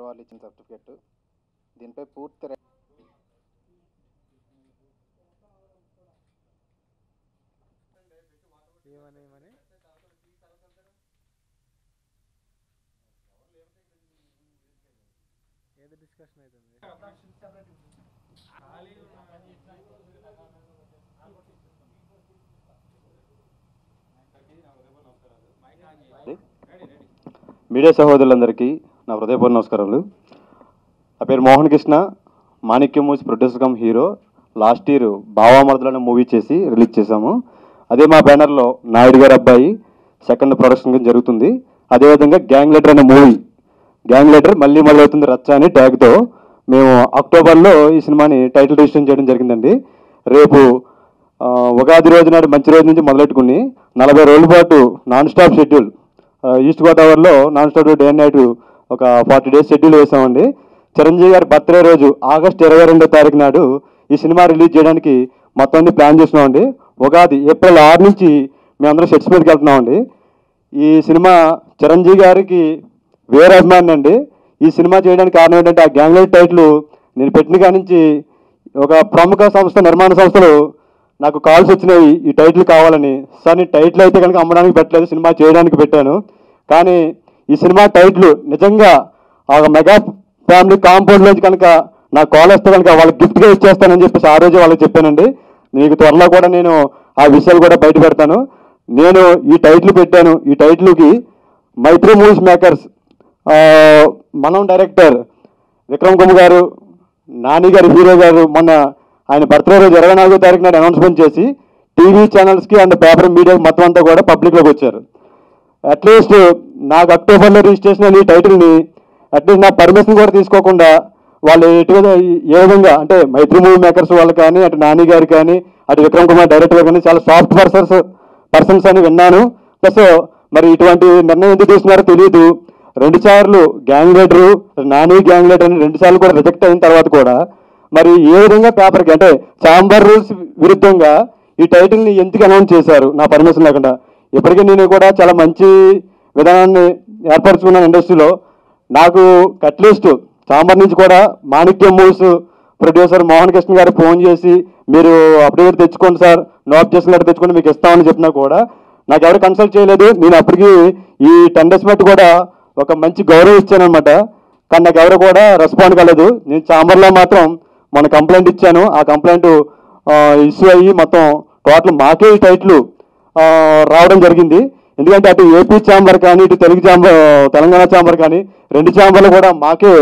వాళ్ళు ఇచ్చిన సర్టిఫికెట్. దీనిపై పూర్తి ఏది డిస్కషన్ అవుతుంది. మీడియా సహోదరులందరికీ నా హృదయపూర్వక నమస్కారాలు. నా పేరు Mohan Krishna, Manikyam movies producer cum hero. Last year బావామరదలను మూవీ చేసి రిలీజ్ చేశాము. అదే మా బ్యానర్లో నాయుడు గారి అబ్బాయి సెకండ్ ప్రొడక్షన్ జరుగుతుంది. అదేవిధంగా గ్యాంగ్ లీడర్ అనే మూవీ, గ్యాంగ్ లీడర్ మళ్ళీ అవుతుంది రచ్చ అని ట్యాగ్తో మేము అక్టోబర్లో ఈ సినిమాని టైటిల్ రిజిస్ట్రేషన్ చేయడం జరిగిందండి. రేపు ఉగాది రోజు నాడు మంచి రోజు నుంచి మొదలెట్టుకుని 40 రోజుల పాటు నాన్ స్టాప్ షెడ్యూల్ ఈస్ట్ గోదావరిలో non stop day and night ఒక 40 days షెడ్యూల్ వేసామండి. చిరంజీవి గారి బర్త్డే రోజు ఆగస్టు 22వ తారీఖు నాడు ఈ సినిమా రిలీజ్ చేయడానికి మొత్తం అన్ని ప్లాన్ చేస్తున్నామండి. ఉగాది ఏప్రిల్ 6 నుంచి మేమందరం సెట్స్ మీదకి వెళ్తున్నామండి. ఈ సినిమా చిరంజీవి గారికి వేరే అభిమాని అండి. ఈ సినిమా చేయడానికి కారణం ఏంటంటే ఆ గ్యాంగ్ లీడర్ టైటిల్ నేను పెట్టిన కాడి నుంచి ఒక ప్రముఖ సంస్థ, నిర్మాణ సంస్థలు నాకు కాల్స్ వచ్చినాయి ఈ టైటిల్ కావాలని. సార్ నేను టైటిల్ అయితే కనుక అమ్మడానికి పెట్టలేదు, సినిమా చేయడానికి పెట్టాను. కానీ ఈ సినిమా టైటిల్ నిజంగా ఆ మెగా ఫ్యామిలీ కాంపౌండ్ నుంచి కనుక నాకు కాల్ వస్తే కనుక వాళ్ళకి గిఫ్ట్గా ఇచ్చేస్తానని చెప్పేసి ఆ రోజే వాళ్ళకి చెప్పానండి. మీకు త్వరలో కూడా నేను ఆ విషయాలు కూడా బయట పెడతాను. నేను ఈ టైటిల్ పెట్టాను. ఈ టైటిల్కి మైత్రి మూవీస్ మేకర్స్ మనం డైరెక్టర్ విక్రమ్ కుమార్ గారు, నాని గారు హీరో గారు మొన్న ఆయన బర్త్డే రోజు 24వ తారీఖు నాడు అనౌన్స్మెంట్ చేసి టీవీ ఛానల్స్కి అండ్ పేపర్ మీడియాకి మొత్తం అంతా కూడా పబ్లిక్లోకి వచ్చారు. అట్లీస్ట్ నాకు అక్టోబర్లో రిజిస్ట్రేషన్ అనే ఈ టైటిల్ని అట్లీస్ట్ నా పర్మిషన్ కూడా తీసుకోకుండా వాళ్ళు ఏ విధంగా అంటే మైత్రి మూవీ మేకర్స్ వాళ్ళు కానీ, అటు నాని గారు కానీ, అటు విక్రమ్ కుమార్ డైరెక్టర్ గారు కానీ చాలా సాఫ్ట్ పర్సన్స్ అని విన్నాను. ప్లస్ మరి ఇటువంటి నిర్ణయం ఎందుకు తీసుకున్నారో తెలియదు. 2 సార్లు gang leader, Nani gang leader అని 2 సార్లు కూడా రిజెక్ట్ అయిన తర్వాత కూడా మరి ఏ విధంగా పేపర్కి అంటే ఛాంబర్ రూల్స్ విరుద్ధంగా ఈ టైటిల్ని ఎందుకు అనౌన్స్ చేశారు నా పర్మిషన్ లేకుండా? ఇప్పటికీ నేను కూడా చాలా మంచి విధానాన్ని ఏర్పరచుకున్నాను ఇండస్ట్రీలో. నాకు అట్లీస్ట్ ఛాంబర్ నుంచి కూడా మాణిక్యం మూవీస్ ప్రొడ్యూసర్ మోహన్ కృష్ణ గారు ఫోన్ చేసి మీరు అప్డేట్ తెచ్చుకోండి సార్, నో అబ్జెక్షన్ లెటర్ తెచ్చుకోండి మీకు ఇస్తామని చెప్పినా కూడా నాకు ఎవరు కన్సల్ట్ చేయలేదు. నేను అప్పటికి ఈ 10 days బట్టి కూడా ఒక మంచి గౌరవం ఇచ్చానమాట. కానీ నాకు ఎవరు కూడా రెస్పాండ్ కాలేదు. నేను ఛాంబర్లో మాత్రం మన కంప్లైంట్ ఇచ్చాను. ఆ కంప్లైంట్ ఇష్యూ అయ్యి మొత్తం టోటల్ మాకే ఈ టైటిల్ రావడం జరిగింది. ఎందుకంటే అటు ఏపీ ఛాంబర్ కానీ, ఇటు తెలంగాణ ఛాంబర్ కానీ 2 ఛాంబర్లు కూడా మాకే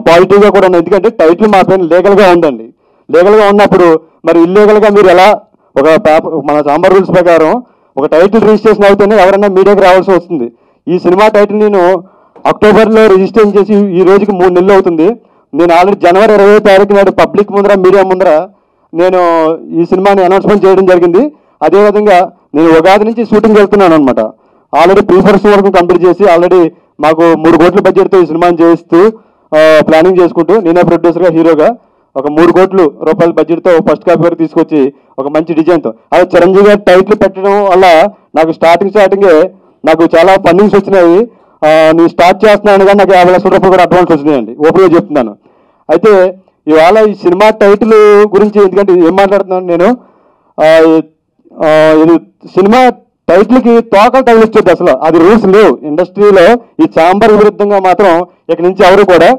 పాజిటివ్గా కూడా ఉన్నాయి. ఎందుకంటే టైటిల్ మా పైన లీగల్గా ఉందండి. లీగల్గా ఉన్నప్పుడు మరి ఇల్లీగల్గా మీరు ఎలా ఒక మన ఛాంబర్ రూల్స్ ప్రకారం ఒక టైటిల్ రిజిస్ట్రేషన్ అవుతూనే ఎవరైనా మీడియాకి రావాల్సి వస్తుంది. ఈ సినిమా టైటిల్ నేను అక్టోబర్లో రిజిస్ట్రేషన్ చేసి ఈ రోజుకి 3 నెలలు అవుతుంది. నేను ఆల్రెడీ జనవరి 20వ తారీఖు నాడు పబ్లిక్ ముందర, మీడియా ముందర నేను ఈ సినిమాని అనౌన్స్మెంట్ చేయడం జరిగింది. అదేవిధంగా నేను ఉగాది నుంచి షూటింగ్ వెళ్తున్నాను అనమాట. ఆల్రెడీ ప్రీఫర్స్ వరకు కంప్లీట్ చేసి ఆల్రెడీ మాకు 3 కోట్ల బడ్జెట్తో ఈ సినిమాని చేస్తూ ప్లానింగ్ చేసుకుంటూ నేనే ప్రొడ్యూసర్గా హీరోగా ఒక 3 కోట్ల రూపాయల బడ్జెట్తో ఫస్ట్ కాపీ వరకు తీసుకొచ్చి ఒక మంచి డిజైన్తో అదే చిరంజీవి గారి టైటిల్ పెట్టడం వల్ల నాకు స్టార్టింగే నాకు చాలా ఫండింగ్స్ వచ్చినాయి. నేను స్టార్ట్ చేస్తున్నాను కానీ నాకు 50 లక్షల రూపాయలు కూడా అడ్వాన్స్ వచ్చినాయండి, ఓపెన్గా చెప్తున్నాను. అయితే ఇవాళ ఈ సినిమా టైటిల్ గురించి ఎందుకంటే ఏం మాట్లాడుతున్నాను నేను, ఇది సినిమా టైటిల్కి తోకలు తగిలిస్తుంది. అసలు అది రూల్స్ లేవు ఇండస్ట్రీలో. ఈ ఛాంబర్ విరుద్ధంగా మాత్రం ఇక్కడి నుంచి ఎవరు కూడా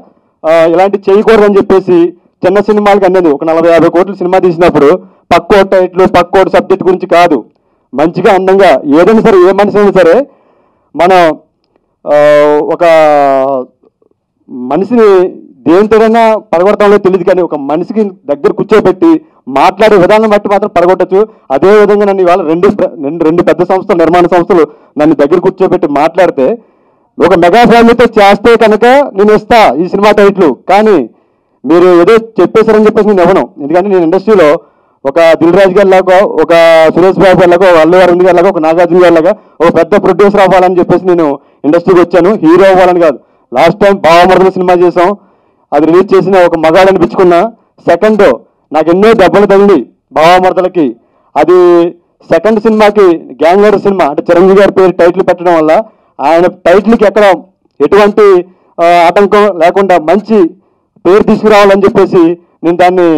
ఇలాంటి చేయకూడదని చెప్పేసి చిన్న సినిమాలకి అనేది ఒక 40-50 కోట్ల సినిమా తీసినప్పుడు పక్కోటి టైటిల్, పక్కోటి సబ్జెక్ట్ గురించి కాదు, మంచిగా అందంగా ఏదైనా సరే ఏ మనిషి అయినా సరే మనం ఒక మనిషిని దేనితోనైనా పడగొడతామో తెలియదు, కానీ ఒక మనిషికి దగ్గర కూర్చోబెట్టి మాట్లాడే విధానం బట్టి మాత్రం పడగొట్టచ్చు. అదేవిధంగా నన్ను ఇవాళ రెండు పెద్ద సంస్థలు, నిర్మాణ సంస్థలు నన్ను దగ్గర కూర్చోబెట్టి మాట్లాడితే ఒక మెగా ఫ్యామిలీతో చేస్తే కనుక నేను ఇస్తా ఈ సినిమా టైటిల్. కానీ మీరు ఏదో చెప్పేశారని చెప్పేసి నేను ఇవ్వను. ఎందుకంటే నేను ఇండస్ట్రీలో ఒక దిల్ రాజు గారి లాగా, ఒక సురేష్ బాబు గారి లాగా, అల్లు అరవింద్ గారి లాగా, ఒక నాగార్జున గారి లాగా ఒక పెద్ద ప్రొడ్యూసర్ అవ్వాలని చెప్పేసి నేను ఇండస్ట్రీకి వచ్చాను. హీరో అవ్వాలని కాదు. లాస్ట్ టైం బావమరదల సినిమా చేసాం, అది రిలీజ్ చేసిన ఒక మగాడు అనిపించుకున్నా. సెకండ్ నాకు ఎన్నో దెబ్బలు తగిలి బావమరదలకి. అది సెకండ్ సినిమాకి గ్యాంగ్ లీడర్ సినిమా అంటే చిరంజీవి గారి పేరు టైటిల్ పెట్టడం వల్ల ఆయన టైటిల్కి ఎక్కడ ఎటువంటి ఆటంకం లేకుండా మంచి పేరు తీసుకురావాలని చెప్పేసి నేను దాన్ని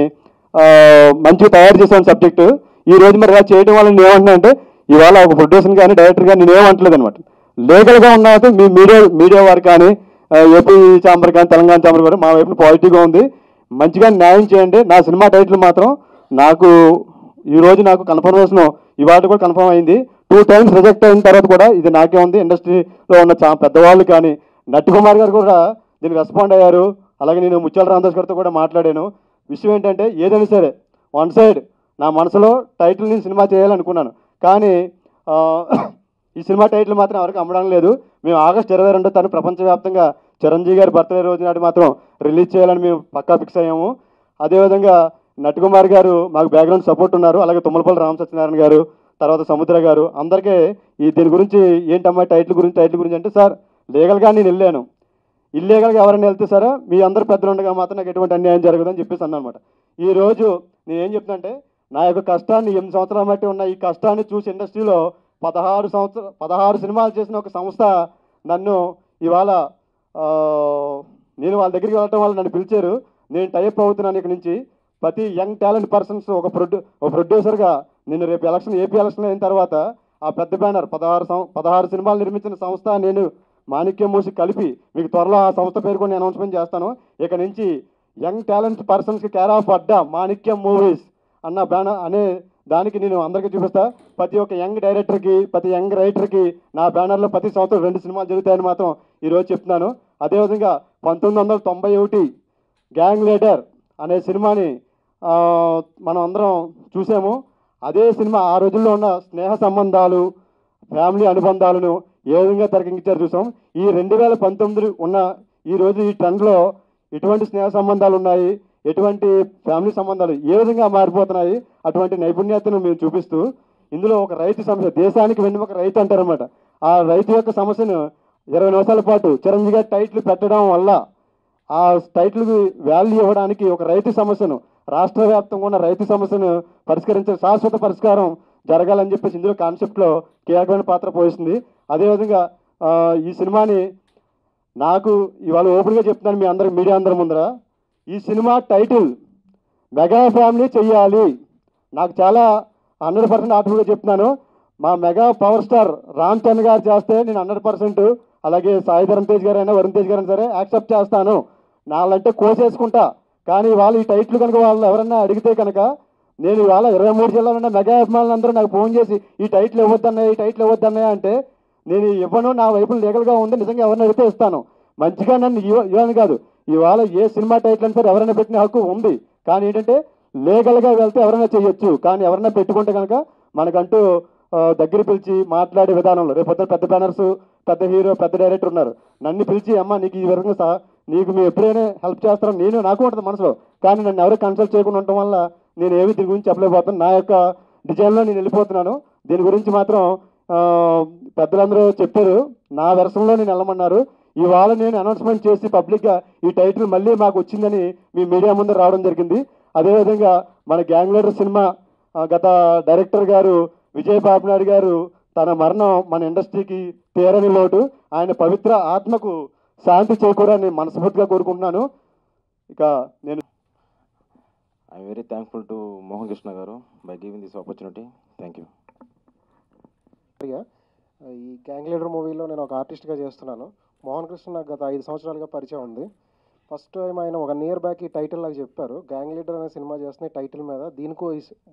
మంచిగా తయారు చేశాను సబ్జెక్టు. ఈ రోజు మరి ఇలా చేయడం వల్ల నేను ఏమంటున్నా అంటే ఇవాళ ఒక ప్రొడ్యూసర్ కానీ డైరెక్టర్ కానీ నేను ఏమంటలేదు అనమాట. లీగల్గా ఉన్నది మీ మీడియా వారు కానీ ఏపీ ఛాంబర్ కానీ తెలంగాణ ఛాంబర్ కానీ మా వైపున పాజిటివ్గా ఉంది. మంచిగా న్యాయం చేయండి. నా సినిమా టైటిల్ మాత్రం నాకు ఈరోజు నాకు కన్ఫర్మేషన్ ఇవాళ కూడా కన్ఫర్మ్ అయింది. 2 times రిజెక్ట్ అయిన తర్వాత కూడా ఇది నాకే ఉంది. ఇండస్ట్రీలో ఉన్న పెద్దవాళ్ళు కానీ నట్టికుమార్ గారు కూడా దీనికి రెస్పాండ్ అయ్యారు. అలాగే నేను ముత్యాల రామదాస్ గారితో కూడా మాట్లాడాను. విషయం ఏంటంటే ఏదైనా సరే వన్ సైడ్ నా మనసులో టైటిల్ నేను సినిమా చేయాలనుకున్నాను, కానీ ఈ సినిమా టైటిల్ మాత్రం ఎవరికి అమ్మడం లేదు. మేము ఆగస్ట్ 22 తారీఖు ప్రపంచవ్యాప్తంగా చిరంజీవి గారి బర్త్డే రోజు నాడు మాత్రం రిలీజ్ చేయాలని మేము పక్కా ఫిక్స్ అయ్యాము. అదేవిధంగా నట్టికుమార్ గారు మాకు బ్యాక్గ్రౌండ్ సపోర్ట్ ఉన్నారు. అలాగే తుమ్మలపల్లి రామ సత్యనారాయణ గారు, తర్వాత సముద్ర గారు అందరికీ దీని గురించి ఏంటమ్మా టైటిల్ గురించి అంటే, సార్ లీగల్గా నేను వెళ్ళాను, ఇల్లీగల్గా ఎవరైనా వెళ్తే సార్ మీ అందరు పెద్దలు ఉండగా మాత్రం నాకు ఎటువంటి అన్యాయం జరగదని చెప్పేసి అన్నమాట. ఈరోజు నేను ఏం చెప్తున్నా నా యొక్క కష్టాన్ని 8 సంవత్సరాల మట్టి ఉన్న ఈ కష్టాన్ని చూసి ఇండస్ట్రీలో 16 సినిమాలు చేసిన ఒక సంస్థ నన్ను ఇవాళ నేను వాళ్ళ దగ్గరికి వెళ్ళటం వల్ల నన్ను పిలిచారు. నేను టైప్ అవుతున్నాను ఇక్కడి నుంచి. ప్రతి యంగ్ టాలెంట్ పర్సన్స్ ఒక ప్రొడ్యూసర్గా నేను రేపు ఏపీ ఎలక్షన్ అయిన తర్వాత ఆ పెద్ద బ్యానర్ 16 సినిమాలు నిర్మించిన సంస్థ నేను మాణిక్యం మూసి కలిపి మీకు త్వరలో ఆ సంస్థ పేరు కూడా నేను అనౌన్స్మెంట్ చేస్తాను. ఇక నుంచి యంగ్ టాలెంట్ పర్సన్స్కి care of Adda Manikyam movies అన్న బ్యానర్ అనే దానికి నేను అందరికీ చూపిస్తా. ప్రతి ఒక్క యంగ్ డైరెక్టర్కి, ప్రతి యంగ్ రైటర్కి నా బ్యానర్లో ప్రతి సంవత్సరం 2 సినిమాలు జరుగుతాయని మాత్రం ఈరోజు చెప్తున్నాను. అదేవిధంగా 1991 గ్యాంగ్ లీడర్ అనే సినిమాని మనం అందరం చూసాము. అదే సినిమా ఆ రోజుల్లో ఉన్న స్నేహ సంబంధాలు, ఫ్యామిలీ అనుబంధాలను ఏ విధంగా తెరకెక్కించారు చూసాం. ఈ 2019 ఉన్న ఈరోజు ఈ ట్రెండ్లో ఎటువంటి స్నేహ సంబంధాలు ఉన్నాయి, ఎటువంటి ఫ్యామిలీ సంబంధాలు ఏ విధంగా మారిపోతున్నాయి, అటువంటి నైపుణ్యతను మేము చూపిస్తూ ఇందులో ఒక రైతు సమస్య, దేశానికి వెన్నెముక రైతు అంటారనమాట. ఆ రైతు యొక్క సమస్యను 20 నిమిషాల పాటు చిరంజీవి గారి టైటిల్ పెట్టడం వల్ల ఆ టైటిల్కి వాల్యూ ఇవ్వడానికి ఒక రైతు సమస్యను, రాష్ట్ర వ్యాప్తంగా ఉన్న రైతు సమస్యను పరిష్కరించే శాశ్వత పరిష్కారం జరగాలని చెప్పేసి ఇందులో కాన్సెప్ట్లో కీలకమైన పాత్ర పోషిస్తుంది. అదేవిధంగా ఈ సినిమాని నాకు ఇవాళ ఓపెన్గా చెప్తున్నాను మీ అందరికి, మీడియా అందరి ముందర, ఈ సినిమా టైటిల్ మెగా ఫ్యామిలీ చెయ్యాలి. నాకు చాలా 100% ఆటలుగా చెప్తున్నాను. మా mega power star Ram Charan గారు చేస్తే నేను 100%, అలాగే సాయి ధరమ్ తేజ్ గారైనా వరుణ్ తేజ్ గారైనా సరే యాక్సెప్ట్ చేస్తాను. నాలంటే కోసేసుకుంటా. కానీ వాళ్ళు ఈ టైటిల్ కనుక వాళ్ళు ఎవరన్నా అడిగితే కనుక నేను ఇవాళ 23 జిల్లాలో ఉన్న మెగా అభిమానులందరూ నాకు ఫోన్ చేసి ఈ టైటిల్ ఇవ్వద్దన్నాయి అంటే నేను ఇవ్వను. నా వైపు లీగల్గా ఉంది. నిజంగా ఎవరిని అడిగితే ఇస్తాను. మంచిగా నన్ను ఇవ్వని కాదు. ఇవాళ ఏ సినిమా టైటిల్ అని సరే ఎవరైనా పెట్టిన హక్కు ఉంది. కానీ ఏంటంటే లీగల్గా వెళ్తే ఎవరైనా చేయొచ్చు. కానీ ఎవరైనా పెట్టుకుంటే కనుక మనకంటూ దగ్గర పిలిచి మాట్లాడే విధానంలో రేపు పెద్ద బ్యానర్స్, పెద్ద హీరో, పెద్ద డైరెక్టర్ ఉన్నారు. నన్ను పిలిచి అమ్మ నీకు ఈ విధంగా నీకు మేము ఎప్పుడైనా హెల్ప్ చేస్తారని నాకు ఉంటుంది మనసులో. కానీ నన్ను ఎవరు కన్సల్ట్ చేయకుండా ఉండటం వల్ల నేను ఏమి దీని గురించి చెప్పలేకపోతున్నాను. నా యొక్క డిజైన్లో నేను వెళ్ళిపోతున్నాను. దీని గురించి మాత్రం పెద్దలందరూ చెప్పారు. నా వెర్షన్లో నేను వెళ్ళమన్నారు. ఇవాళ నేను అనౌన్స్మెంట్ చేసి పబ్లిక్గా ఈ టైటిల్ మళ్ళీ మాకు వచ్చిందని మీ మీడియా ముందు రావడం జరిగింది. అదేవిధంగా మన గ్యాంగ్ లీడర్ సినిమా గత డైరెక్టర్ గారు విజయ్ బాబునాయుడు గారు తన మరణం మన ఇండస్ట్రీకి తీరని లోటు. ఆయన పవిత్ర ఆత్మకు శాంతి చేకూరని మనస్ఫూర్తిగా కోరుకుంటున్నాను. ఇక నేను I'm very thankful to Mohan Krishna garu by giving this opportunity. Thank you. ఈ గ్యాంగ్ లీడర్ మూవీలో నేను ఒక ఆర్టిస్ట్గా చేస్తున్నాను. మోహన్ కృష్ణ నాకు గత 5 సంవత్సరాలుగా పరిచయం ఉంది. ఫస్ట్ టైం ఆయన 1 year బ్యాక్ ఈ టైటిల్ నాకు చెప్పారు. గ్యాంగ్ లీడర్ అనే సినిమా చేస్తున్న టైటిల్ మీద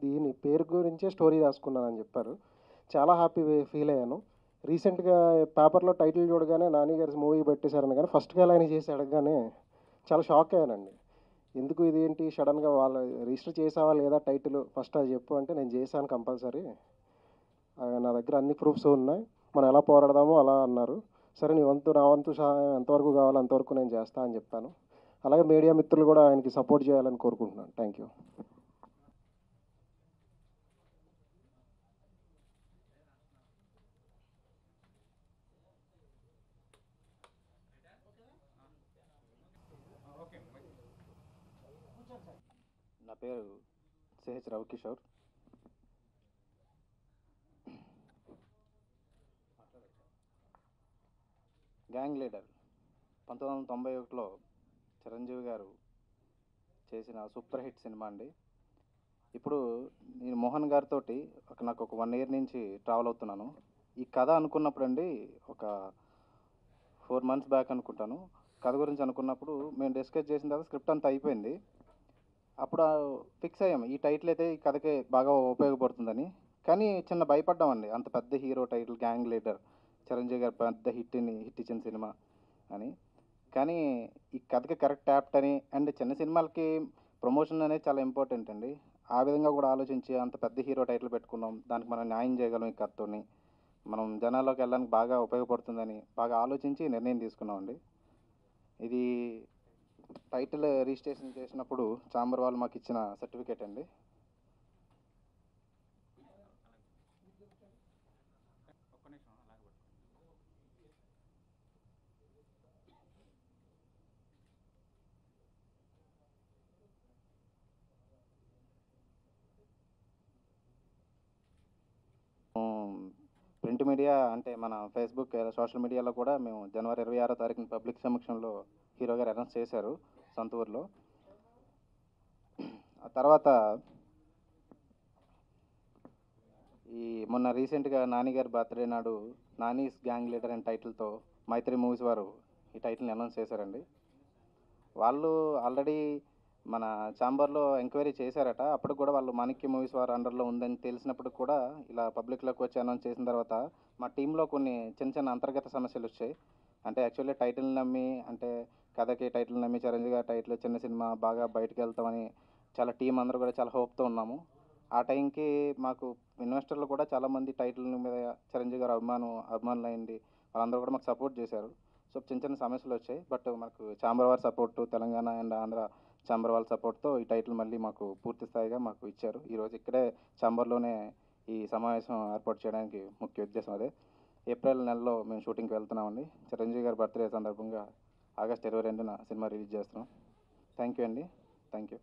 దీని పేరు గురించే స్టోరీ రాసుకున్నానని చెప్పారు. చాలా హ్యాపీ ఫీల్ అయ్యాను. రీసెంట్గా పేపర్లో టైటిల్ చూడగానే నాని గారి మూవీ పెట్టేశారని, కానీ ఫస్ట్ గా ఆయన చేసి అడగగానే చాలా షాక్ అయ్యానండి. ఎందుకు ఇదేంటి సడన్గా వాళ్ళు రిజిస్టర్ చేసావా లేదా టైటిల్ ఫస్ట్ అది చెప్పు అంటే నేను చేశాను కంపల్సరీ, నా దగ్గర అన్ని ప్రూఫ్స్ ఉన్నాయి, మనం ఎలా పోరాడదామో అలా అన్నారు. సరే నా వంతు సహాయం ఎంతవరకు కావాలో అంతవరకు నేను చేస్తా అని చెప్పాను. అలాగే మీడియా మిత్రులు కూడా ఆయనకి సపోర్ట్ చేయాలని కోరుకుంటున్నాను. Thank you. నా పేరు సిహెచ్ రవికిషోర్. గ్యాంగ్ లీడర్ 1991లో చిరంజీవి గారు చేసిన సూపర్ హిట్ సినిమా అండి. ఇప్పుడు నేను మోహన్ గారితో నాకు ఒక 1 ఇయర్ నుంచి ట్రావెల్ అవుతున్నాను. ఈ కథ అనుకున్నప్పుడు అండి, ఒక 4 మంత్స్ బ్యాక్ అనుకుంటాను. కథ గురించి అనుకున్నప్పుడు మేము డిస్కస్ చేసిన తర్వాత స్క్రిప్ట్ అంతా అయిపోయింది. అప్పుడు ఫిక్స్ అయ్యాము, ఈ టైటిల్ అయితే ఈ కథకి బాగా ఉపయోగపడుతుందని. కానీ చిన్న భయపడ్డామండి, అంత పెద్ద hero title gang leader, Chiranjeevi గారు పెద్ద హిట్ ఇచ్చిన సినిమా అని. కానీ ఈ కథకి కరెక్ట్ యాప్ట్ అని, అండ్ చిన్న సినిమాలకి ప్రమోషన్ అనేది చాలా ఇంపార్టెంట్ అండి. ఆ విధంగా కూడా ఆలోచించి అంత పెద్ద హీరో టైటిల్ పెట్టుకున్నాం, దానికి మనం న్యాయం చేయగలం ఈ కథతోని, మనం జనాల్లోకి వెళ్ళడానికి బాగా ఉపయోగపడుతుందని బాగా ఆలోచించి నిర్ణయం తీసుకున్నామండి. ఇది టైటిల్ రిజిస్ట్రేషన్ చేసినప్పుడు చాంబర్ వాళ్ళు మాకు ఇచ్చిన సర్టిఫికేట్ అండి. ప్రింట్ మీడియా అంటే మన ఫేస్బుక్, సోషల్ మీడియాలో కూడా మేము జనవరి 26వ తారీఖున పబ్లిక్ సమక్షంలో హీరో గారు అనౌన్స్ చేశారు సొంత ఊర్లో. ఆ తర్వాత ఈ మొన్న రీసెంట్గా నాని గారి బర్త్డే నాడు నానీస్ గ్యాంగ్ లీడర్ అనే టైటిల్తో మైత్రి మూవీస్ వారు ఈ టైటిల్ని అనౌన్స్ చేశారండి. వాళ్ళు ఆల్రెడీ మన ఛాంబర్లో ఎంక్వైరీ చేశారట. అప్పుడు కూడా వాళ్ళు మాణిక్య మూవీస్ వారు అండర్లో ఉందని తెలిసినప్పుడు కూడా ఇలా పబ్లిక్లోకి వచ్చి అనౌన్స్ చేసిన తర్వాత మా టీంలో కొన్ని చిన్న చిన్న అంతర్గత సమస్యలు వచ్చాయి. అంటే యాక్చువల్లీ టైటిల్ నమ్మి, అంటే కథకి టైటిల్ నమ్మి చిరంజీవి గారి టైటిల్ చిన్న సినిమా బాగా బయటకు వెళ్తామని చాలా టీం అందరూ కూడా చాలా హోప్తో ఉన్నాము. ఆ టైంకి మాకు ఇన్వెస్టర్లు కూడా చాలామంది టైటిల్ మీద చిరంజీవి గారు అభిమానులు అయింది, వాళ్ళందరూ కూడా మాకు సపోర్ట్ చేశారు. సో చిన్న చిన్న సమస్యలు వచ్చాయి, బట్ మనకు ఛాంబర్ వారి support, Telangana and Andhra chamber వాళ్ళ సపోర్ట్తో ఈ టైటిల్ మళ్ళీ మాకు పూర్తి స్థాయిగా మాకు ఇచ్చారు. ఈరోజు ఇక్కడే ఛాంబర్లోనే ఈ సమావేశం ఏర్పాటు చేయడానికి ముఖ్య ఉద్దేశం అదే. ఏప్రిల్ నెలలో మేము షూటింగ్కి వెళ్తున్నామండి. చిరంజీవి గారి బర్త్డే సందర్భంగా ఆగస్ట్ 22న సినిమా రిలీజ్ చేస్తున్నాం. థ్యాంక్ యూ అండి. Thank you.